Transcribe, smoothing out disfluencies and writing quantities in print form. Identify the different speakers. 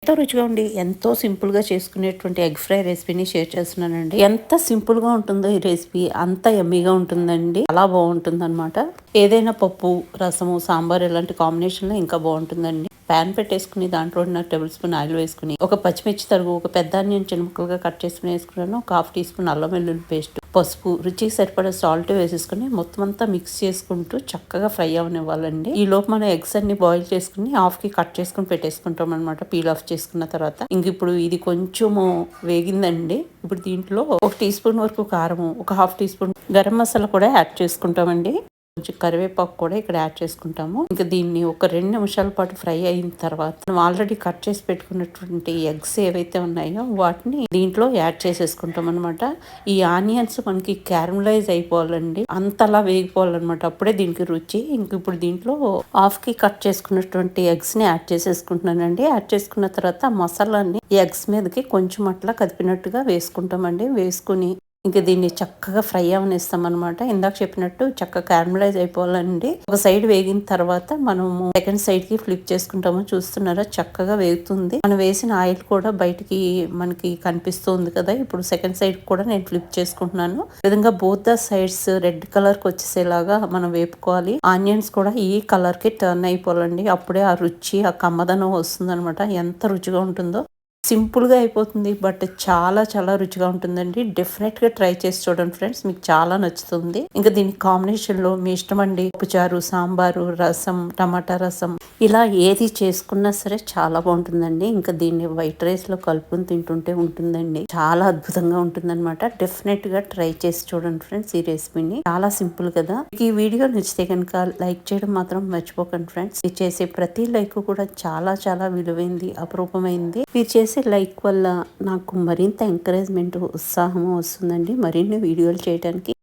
Speaker 1: ఎంతో రుచిగా ఉండి ఎంతో సింపుల్గా చేసుకునేటువంటి ఎగ్ ఫ్రై రెసిపీని షేర్ చేస్తున్నానండి. ఎంత సింపుల్గా ఉంటుందో ఈ రెసిపీ అంత యమ్మీగా ఉంటుందండి. చాలా బాగుంటుంది అనమాట. ఏదైనా పప్పు, రసము, సాంబార్ ఇలాంటి కాంబినేషన్లో ఇంకా బాగుంటుందండి. ప్యాన్ పెట్టేసుకుని దాంట్లో 1 టేబుల్ స్పూన్ ఆయిల్ వేసుకుని ఒక పచ్చిమిర్చి తరుగు, ఒక పెద్ద ఆనియన్ చిన్న ముక్కలుగా కట్ చేసుకుని వేసుకున్నాను. ఒక హాఫ్ టీ స్పూన్ అల్లం వెల్లుల్లి పేస్ట్, పసుపు, రుచికి సరిపడా సాల్ట్ వేసేసుకుని మొత్తం అంతా మిక్స్ చేసుకుంటూ చక్కగా ఫ్రై అవనివ్వాలండి. ఈ లోపు మనం ఎగ్స్ అన్ని బాయిల్ చేసుకుని హాఫ్ కి కట్ చేసుకుని పెట్టేసుకుంటాం అనమాట. పీల్ ఆఫ్ చేసుకున్న తర్వాత ఇంక ఇప్పుడు ఇది కొంచెము వేగిందండి. ఇప్పుడు దీంట్లో 1 టీ స్పూన్ వరకు కారము, ఒక half tea spoon garam masala కూడా యాడ్ చేసుకుంటామండి. కొంచెం కరివేపాకు కూడా ఇక్కడ యాడ్ చేసుకుంటాము. ఇంకా దీన్ని ఒక 2 నిమిషాల పాటు ఫ్రై అయిన తర్వాత మనం ఆల్రెడీ కట్ చేసి పెట్టుకున్నటువంటి ఎగ్స్ ఏవైతే ఉన్నాయో వాటిని దీంట్లో యాడ్ చేసేసుకుంటాం అనమాట. ఈ ఆనియన్స్ మనకి క్యారమలైజ్ అయిపోవాలండి, అంతలా వేగిపోవాలన్నమాట. అప్పుడే దీనికి రుచి. ఇంక ఇప్పుడు దీంట్లో హాఫ్ కి కట్ చేసుకున్నటువంటి ఎగ్స్ ని యాడ్ చేసేసుకుంటున్నానండి. యాడ్ చేసుకున్న తర్వాత మసాలాని ఎగ్స్ మీదకి కొంచెం అట్లా కదిపినట్టుగా వేసుకుంటామండి. వేసుకుని ఇంకా దీన్ని చక్కగా ఫ్రై అవనిస్తాం అనమాట. ఇందాక చెప్పినట్టు చక్కగా క్యారమలైజ్ అయిపోవాలండి. ఒక సైడ్ వేగిన తర్వాత మనము సెకండ్ సైడ్ కి ఫ్లిప్ చేసుకుంటాము. చూస్తున్నారా చక్కగా వేగుతుంది. మనం వేసిన ఆయిల్ కూడా బయటికి మనకి కనిపిస్తుంది కదా. ఇప్పుడు సెకండ్ సైడ్ కూడా నేను ఫ్లిప్ చేసుకుంటున్నాను. ఈ విధంగా both the sides red colour కి వచ్చేసేలాగా మనం వేపుకోవాలి. ఆనియన్స్ కూడా ఈ కలర్ కి టర్న్ అయిపోవాలండి. అప్పుడే ఆ రుచి, ఆ కమ్మదనం వస్తుంది అనమాట. ఎంత రుచిగా ఉంటుందో. సింపుల్గా అయిపోతుంది, బట్ చాలా చాలా రుచిగా ఉంటుందండి. డెఫినెట్గా ట్రై చేసి చూడండి ఫ్రెండ్స్, మీకు చాలా నచ్చుతుంది. ఇంకా దీని కాంబినేషన్లో మీ ఇష్టం అండి. పప్పుచారు, సాంబారు, రసం, టమాటా రసం ఇలా ఏది చేసుకున్నా సరే చాలా బాగుంటుందండి. ఇంకా దీన్ని వైట్ రైస్లో కలుపుకొని తింటుంటే ఉంటుందండి. చాలా అద్భుతంగా ఉంటుందన్నమాట. డెఫినెట్గా ట్రై చేసి చూడండి ఫ్రెండ్స్ ఈ రెసిపీని. చాలా సింపుల్ కదా. ఈ వీడియో నచ్చితే కనుక లైక్ చేయడం మాత్రం మర్చిపోకండి ఫ్రెండ్స్. ఇది చేసే ప్రతి లైక్ కూడా చాలా చాలా విలువైంది, అపరూపమైంది. మీరు చేసే లైక్ వల్ల నాకు మరింత ఎంకరేజ్మెంట్, ఉత్సాహము వస్తుందండి మరిన్ని వీడియోలు చేయడానికి.